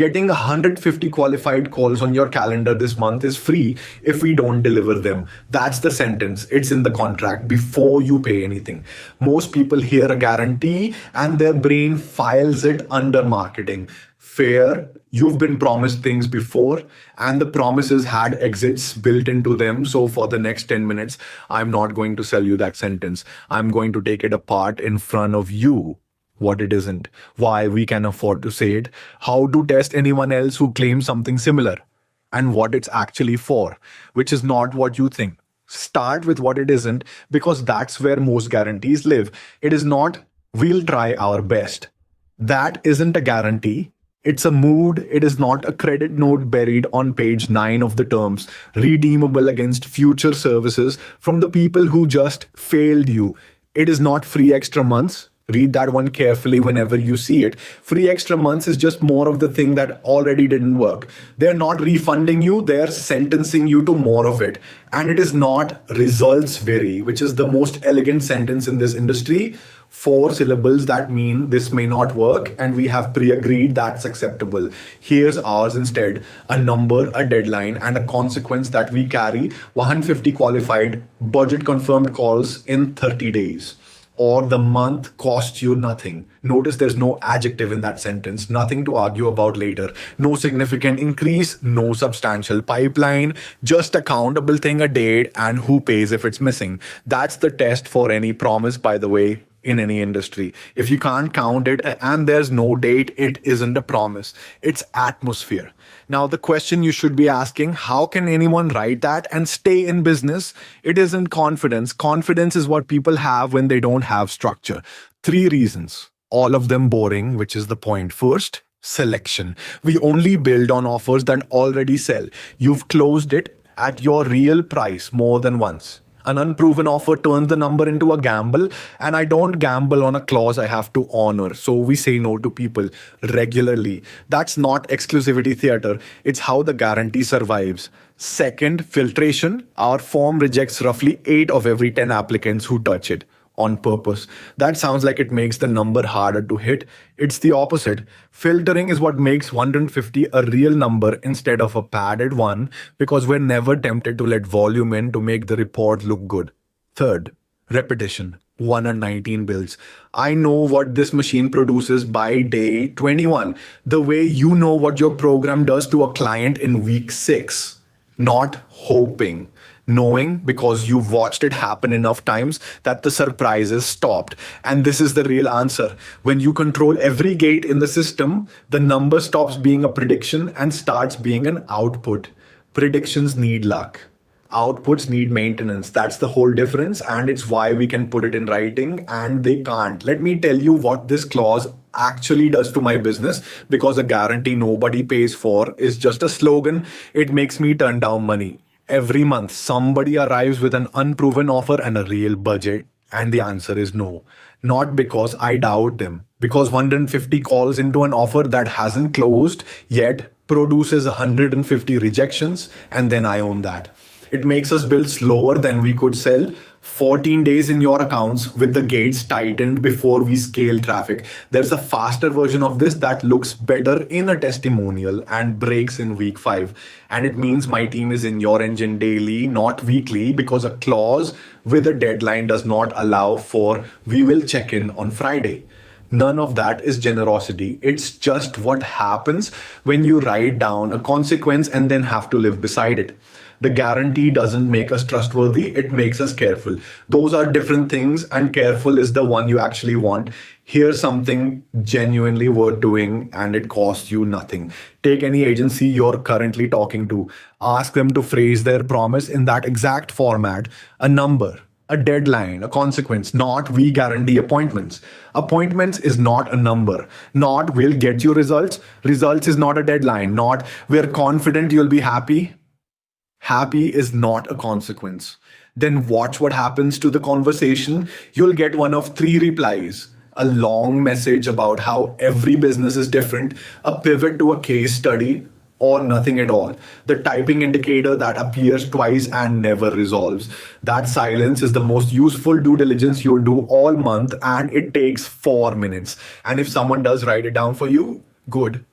Getting 150 qualified calls on your calendar this month is free if we don't deliver them. That's the sentence. It's in the contract before you pay anything. Most people hear a guarantee and their brain files it under marketing. Fair, you've been promised things before, and the promises had exits built into them. So, for the next 10 minutes, I'm not going to sell you that sentence. I'm going to take it apart in front of you. What it isn't, why we can afford to say it, how to test anyone else who claims something similar, and what it's actually for, which is not what you think. Start with what it isn't, because that's where most guarantees live. It is not, we'll try our best. That isn't a guarantee. It's a mood. It is not a credit note buried on page 9 of the terms, redeemable against future services from the people who just failed you. It is not free extra months. Read that one carefully whenever you see it. Free extra months is just more of the thing that already didn't work. They're not refunding you, they're sentencing you to more of it. And it is not results vary, which is the most elegant sentence in this industry. 4 syllables that mean this may not work, and we have pre-agreed that's acceptable. Here's ours instead: a number, a deadline, and a consequence that we carry: 150 qualified, budget confirmed calls in 30 days. Or the month costs you nothing. Notice there's no adjective in that sentence, nothing to argue about later. No significant increase, no substantial pipeline, just a countable thing a date and who pays if it's missing. That's the test for any promise, by the way, in any industry. If you can't count it and there's no date, it isn't a promise. It's atmosphere. Now, the question you should be asking: how can anyone write that and stay in business? It isn't confidence. Confidence is what people have when they don't have structure. 3 reasons, all of them boring, which is the point. First, selection. We only build on offers that already sell. You've closed it at your real price more than once. An unproven offer turns the number into a gamble, and I don't gamble on a clause I have to honor. So we say no to people regularly. That's not exclusivity theater. It's how the guarantee survives. Second, filtration. Our form rejects roughly 8 of every 10 applicants who touch it on purpose. That sounds like it makes the number harder to hit. It's the opposite. Filtering is what makes 150 a real number instead of a padded one, because we're never tempted to let volume in to make the report look good. Third, repetition. 119 bills. I know what this machine produces by day 21, the way you know what your program does to a client in week 6. Not hoping. Knowing, because you've watched it happen enough times, that the surprises stopped. And this is the real answer. When you control every gate in the system, the number stops being a prediction and starts being an output. Predictions need luck. Outputs need maintenance. That's the whole difference, and it's why we can put it in writing and they can't. Let me tell you what this clause actually does to my business, because a guarantee nobody pays for is just a slogan. It makes me turn down money. Every month, somebody arrives with an unproven offer and a real budget, and the answer is no. Not because I doubt them, because 150 calls into an offer that hasn't closed yet produces 150 rejections, and then I own that. It makes us build slower than we could sell. 14 days in your accounts with the gates tightened before we scale traffic. There's a faster version of this that looks better in a testimonial and breaks in week 5. And it means my team is in your engine daily, not weekly, because a clause with a deadline does not allow for "we will check in on Friday." None of that is generosity. It's just what happens when you write down a consequence and then have to live beside it. The guarantee doesn't make us trustworthy, it makes us careful. Those are different things, and careful is the one you actually want. Here's something genuinely worth doing, and it costs you nothing. Take any agency you're currently talking to. Ask them to phrase their promise in that exact format: a number, a deadline, a consequence, not "we guarantee appointments." Appointments is not a number, not "we'll get you results." Results is not a deadline, not "we're confident you'll be happy." Happy is not a consequence. Then watch what happens to the conversation. You'll get one of 3 replies: a long message about how every business is different, a pivot to a case study, or nothing at all. The typing indicator that appears twice and never resolves. That silence is the most useful due diligence you'll do all month, and it takes 4 minutes. And if someone does write it down for you, good.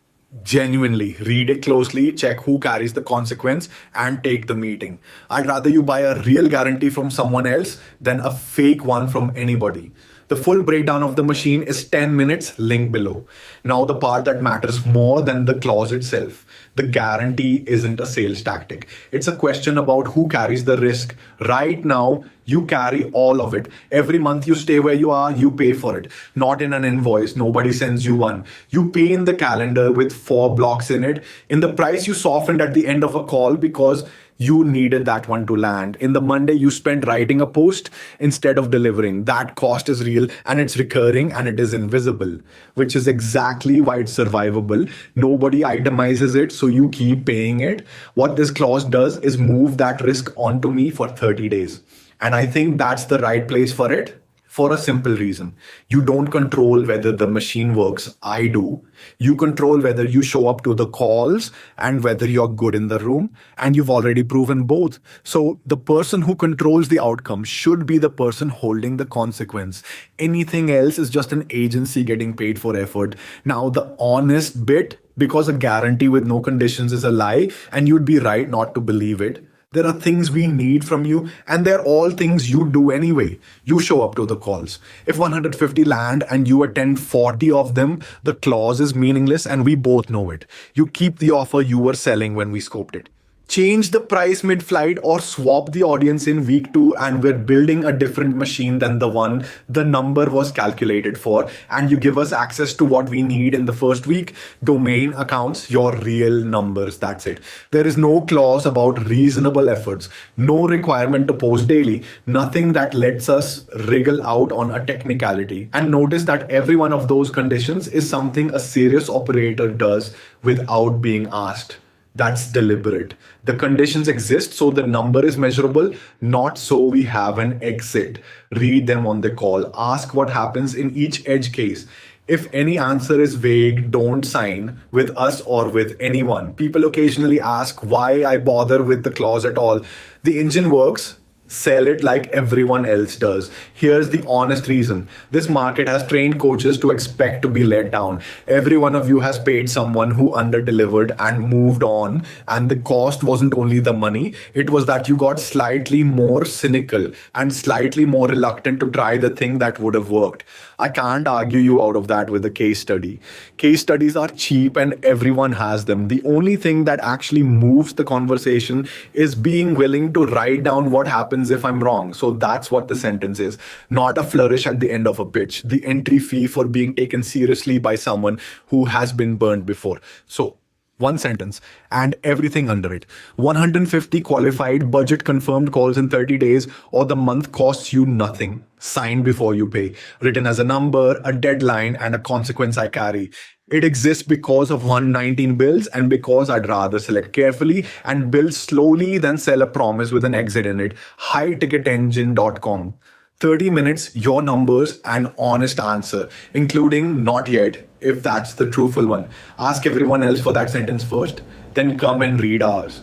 Genuinely, read it closely, check who carries the consequence, and take the meeting. I'd rather you buy a real guarantee from someone else than a fake one from anybody. The full breakdown of the machine is 10 minutes, link below. Now, the part that matters more than the clause itself. The guarantee isn't a sales tactic. It's a question about who carries the risk. Right now, you carry all of it. Every month you stay where you are, you pay for it. Not in an invoice. Nobody sends you one. You pay in the calendar with 4 blocks in it. In the price you softened at the end of a call because you needed that one to land. In the Monday you spent writing a post instead of delivering. That cost is real and it's recurring and it is invisible, which is exactly why it's survivable. Nobody itemizes it, so you keep paying it. What this clause does is move that risk onto me for 30 days. And I think that's the right place for it for a simple reason. You don't control whether the machine works. I do. You control whether you show up to the calls and whether you're good in the room. And you've already proven both. So the person who controls the outcome should be the person holding the consequence. Anything else is just an agency getting paid for effort. Now, the honest bit, because a guarantee with no conditions is a lie, and you'd be right not to believe it. There are things we need from you, and they're all things you do anyway. You show up to the calls. If 150 land and you attend 40 of them, the clause is meaningless, and we both know it. You keep the offer you were selling when we scoped it. Change the price mid flight or swap the audience in week 2, and we're building a different machine than the one the number was calculated for. And you give us access to what we need in the first week: domain accounts, your real numbers. That's it. There is no clause about reasonable efforts, no requirement to post daily, nothing that lets us wriggle out on a technicality. And notice that every one of those conditions is something a serious operator does without being asked. That's deliberate. The conditions exist so the number is measurable, not so we have an exit. Read them on the call. Ask what happens in each edge case. If any answer is vague, don't sign with us or with anyone. People occasionally ask why I bother with the clause at all. The engine works. Sell it like everyone else does. Here's the honest reason. This market has trained coaches to expect to be let down. Every one of you has paid someone who underdelivered and moved on. And the cost wasn't only the money, it was that you got slightly more cynical and slightly more reluctant to try the thing that would have worked. I can't argue you out of that with a case study. Case studies are cheap and everyone has them. The only thing that actually moves the conversation is being willing to write down what happens if I'm wrong. So that's what the sentence is, not a flourish at the end of a pitch. The entry fee for being taken seriously by someone who has been burned before. So one sentence and everything under it. 150 qualified budget confirmed calls in 30 days, or the month costs you nothing. Signed before you pay. Written as a number, a deadline, and a consequence I carry. It exists because of 119 bills and because I'd rather select carefully and build slowly than sell a promise with an exit in it. Highticketengine.com. 30 minutes, your numbers, and honest answer, including not yet, if that's the truthful one. Ask everyone else for that sentence first, then come and read ours.